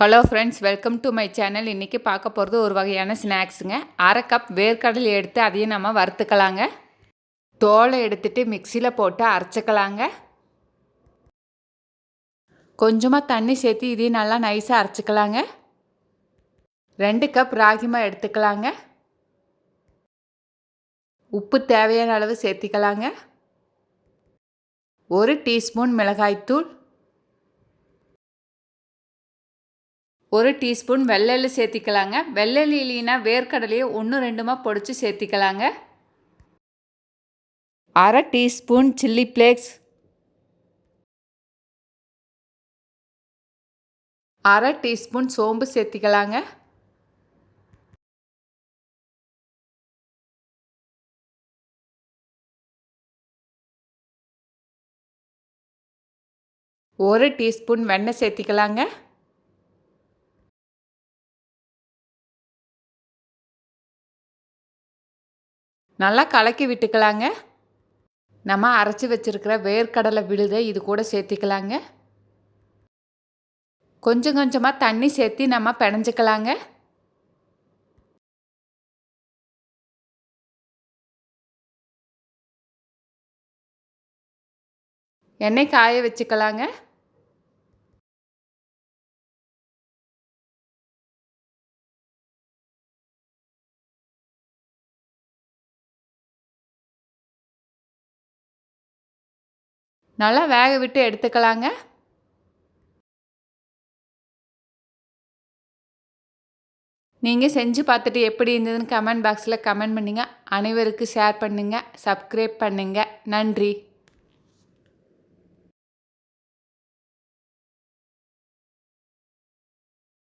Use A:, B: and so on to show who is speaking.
A: Hello friends, welcome to my channel. இன்றைக்கி பார்க்க போகிறது ஒரு வகையான ஸ்நாக்ஸுங்க. அரை கப் வேர்க்கடலை எடுத்து அதையும் நம்ம வறுத்துக்கலாங்க. தோலை எடுத்துட்டு மிக்சியில் போட்டு அரைச்சிக்கலாங்க. கொஞ்சமாக தண்ணி சேர்த்து இதையும் நல்லா நைஸாக அரைச்சிக்கலாங்க. 2 கப் ராகிமா எடுத்துக்கலாங்க. உப்பு தேவையான அளவு சேர்த்திக்கலாங்க. 1 டீஸ்பூன் மிளகாய்த்தூள், 1 டீஸ்பூன் வெள்ளெள்ளு சேர்த்திக்கலாங்க. வெள்ளெள்ளு இல்லைன்னா வேர்க்கடலையை 1 2மா பொடிச்சு சேர்த்திக்கலாங்க. அரை டீஸ்பூன் சில்லி ஃப்ளேக்ஸ், அரை டீஸ்பூன் சோம்பு சேர்த்திக்கலாங்க. ஒரு டீஸ்பூன் வெண்ணெய் சேர்த்திக்கலாங்க. நல்லா கலக்கி விட்டுக்கலாங்க. நம்ம அரைச்சி வச்சுருக்கிற வேர்க்கடலை விழுதை இது கூட சேர்த்திக்கலாங்க. கொஞ்சம் கொஞ்சமாக தண்ணி சேர்த்து நம்ம பிணைஞ்சிக்கலாங்க. எண்ணெய் காய வச்சுக்கலாங்க. நல்லா வேக விட்டு எடுத்துக்கலாங்க. நீங்கள் செஞ்சு பார்த்துட்டு எப்படி இருந்ததுன்னு கமெண்ட் பாக்ஸில் கமெண்ட் பண்ணுங்கள். அனைவருக்கும் ஷேர் பண்ணுங்கள், சப்ஸ்கிரைப் பண்ணுங்கள். நன்றி.